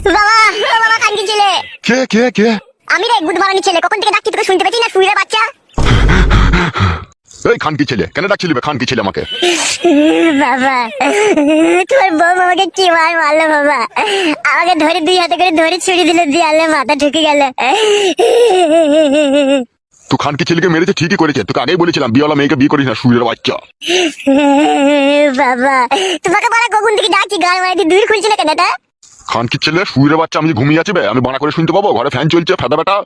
বাবা ও বাবা কানকি ছেলে। কে কে কে? আমি রে গুড মারানি ছেলে, কখন থেকে ডাকছি তোকে শুনতে পেয়েছি না শুইরে বাচ্চা। এই খানকি ছেলে, কেন ডাকছিলি বে খানকি ছেলে আমাকে? বাবা তোর বউ আমাকে কি মারলো বাবা, আমাকে ধরে দুই হাতে করে ধরে ছুরি দিল, দেয়ালে মাথা ঢুকে গেল। তুই খানকি ছেলেকে মেরেছে ঠিকই করেছে, তোকে আগেই বলেছিলাম বিয়েওয়ালা মেয়েকে বিয়ে করিস না, শুয়ের বাচ্চা। বাবা তোমাকে বলা কখন থেকে ডাকছি, গাল মারি দূর খুলছি না কেন এটা? খানকি ছেলে শুয়ের বাচ্চা, আমি যে ঘুমিয়ে আছি বে, আমি বানা করে শুনতে পাবো? ঘরে ফ্যান চলছে, ফেদা বেটা।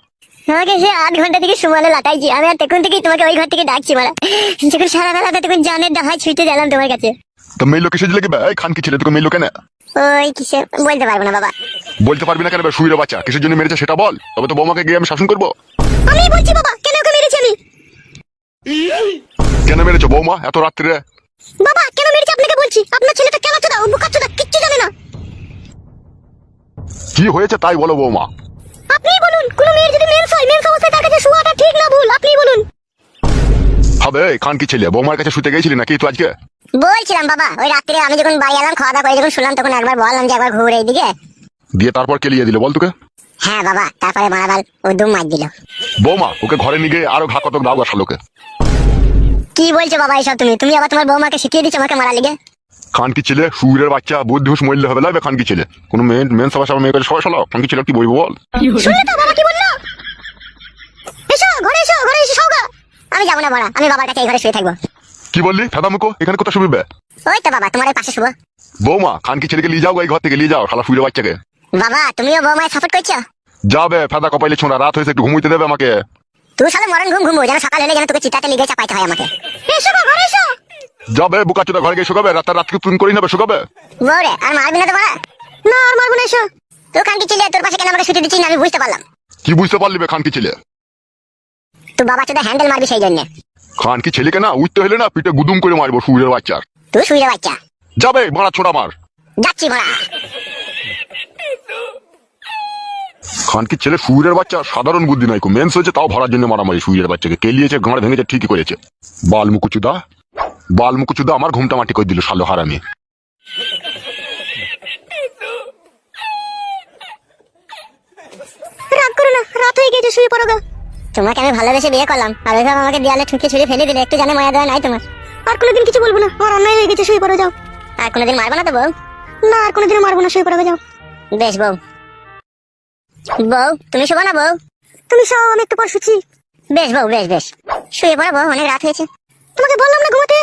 আমাকে সে 8 ঘন্টা থেকে সুমালে লাটাইছি, আমি আর তখন থেকেই তোমাকে ওই ঘর থেকে ডাকছি মারা। যখন সারা বেলাতে তখন জানের ডাহাই ছুটে গেলাম তোমার কাছে। তো মেয়ে লোক এসে লেগে বে, এই খানকি ছেলে তোকে মেয়ে লোকে না ওই কিসে বলতে পারবো না বাবা। বলতে পারবি না কেন বে? শুয়ের বাচ্চা কিসের জন্য মেরেছে সেটা বল, তবে তো বৌমাকে গিয়ে আমি শাসন করবো। আমি বলছি বাবা কেন ওকে মেরেছি আমি। কেন মেরেছো বৌমা এত রাত্রে? বাবা কেন মেরেছি আপনাকে বলছি, আপনার ছেলেটা কেন চোদা, ও বুকা চোদা, কিচ্ছু জানে না। কি হয়েছে তাই বলো বৌমা। আপনি বলুন, কোন মেয়ের যদি মেন্স হয়, মেন্স অবস্থায় তার কাছে শোয়াটা ঠিক না ভুল, আপনি বলুন। হবে এই খানকি ছেলে, বৌমার কাছে শুতে গেছিলি নাকি তুই আজকে? বলছিলাম বাবা, ওই রাত্রে আমি যখন বাড়ি এলাম খাওয়া দাওয়া করে যখন শুনলাম, তখন একবার বললাম যে একবার ঘুরে এইদিকে। দিয়ে তারপর কেলিয়ে দিল বল তোকে? হ্যাঁ বাবা, তারপরে মারাবাল ও দুম মার দিল। বৌমা ওকে ঘরে নিয়ে গিয়ে আরো ঘা কতক দাও গা লোকে। কি বলছো বাবা এসব তুমি? তুমি আবার তোমার বৌমাকে শিখিয়ে দিচ্ছ আমাকে মারা লিগে? খানকি ছেলে শুয়ের বাচ্চা, বুদ্ধি হুঁশ মরলে হবে লাগবে খানকি ছেলে। কোন মেন সবার মেয়ে কাছে সবাই শোনাও, খানকি ছেলে কি বলবো বল? শুনলে তো বাবা কি বললো? এসো ঘরে, এসো ঘরে, এসে শোগা। আমি যাবো না বড়া, আমি বাবার কাছে এই ঘরে শুয়ে থাকবো। কি বললি ফেদা মুখো, এখানে কোথায় শুবি বে? ওই তো বাবা তোমার পাশে শুবো। বৌমা খানকি ছেলেকে নিয়ে যাও এই ঘর থেকে, নিয়ে যাও শালা শুয়ের বাচ্চাকে। বাবা তুমিও বৌমায় সাপোর্ট করছো? যাবে ফেদা কপাইলে ছোঁড়া, রাত হয়েছে একটু ঘুমুইতে দেবে আমাকে। তুই সালে মরণ ঘুম ঘুমবো, যেন সকাল হলে যেন তোকে চিতাতে লিগে চাপাইতে হয় আমাকে। এসো বাবা ঘরে এসো। যাবে বুকা চোদা ঘরে গিয়ে শুকাবে, রাতকে তুন করি নেবে শুকাবে। বউরে আর মারবি না তো বাড়া? না আর মারবো না, এসো। তুই খানকি ছেলে, তোর পাশে কেন আমাকে শুতে দিচ্ছিস না আমি বুঝতে পারলাম। কি বুঝতে পারলি বে খানকি ছেলে? তুই বাবা চোদা হ্যান্ডেল মারবি সেই জন্য। খানকি ছেলেকে না উঠতে হলে না পিঠে গুদুম করে মারবো শুয়ের বাচ্চার। তুই শুয়ে বাচ্চা। যাবে মারা ছোড়া মার। যাচ্ছি ভাড়া। খানকি ছেলে শুয়ের বাচ্চা সাধারণ বুদ্ধি নাই, মেন্স হয়েছে তাও ভরার জন্য মারামারি। শুয়ের বাচ্চাকে কেলিয়েছে, গাঁড় ভেঙেছে, ঠিকই করেছে। বালমুকুচুদা আমার ঘুমটা মাটি করে দিল শালো হারামি। রাগ করো না, রাত হয়ে গেছে, শুয়ে পড়ো গা। তোমাকে আমি ভালোবেসে বিয়ে করলাম, আর ওইভাবে আমাকে দেয়ালে ঠুকে ছুঁড়ে ফেলে দিলে, একটু জানে মায়া দেওয়া নাই তোমার? আর কোনোদিন কিছু বলবো না, আর অন্যায় হয়ে গেছে, শুয়ে পড়ো যাও। আর কোনোদিন মারবো না তো বউ? না আর কোনোদিনও মারবো না, শুয়ে পড়ো যাও। বেশ বউ। বউ তুমি শোবো না বউ? তুমি শোও, আমি একটু পর শুচ্ছি। বেশ বউ, বেশ বেশ, শুয়ে পড়ো বউ, অনেক রাত হয়েছে। তোমাকে বললাম না ঘুমাতে।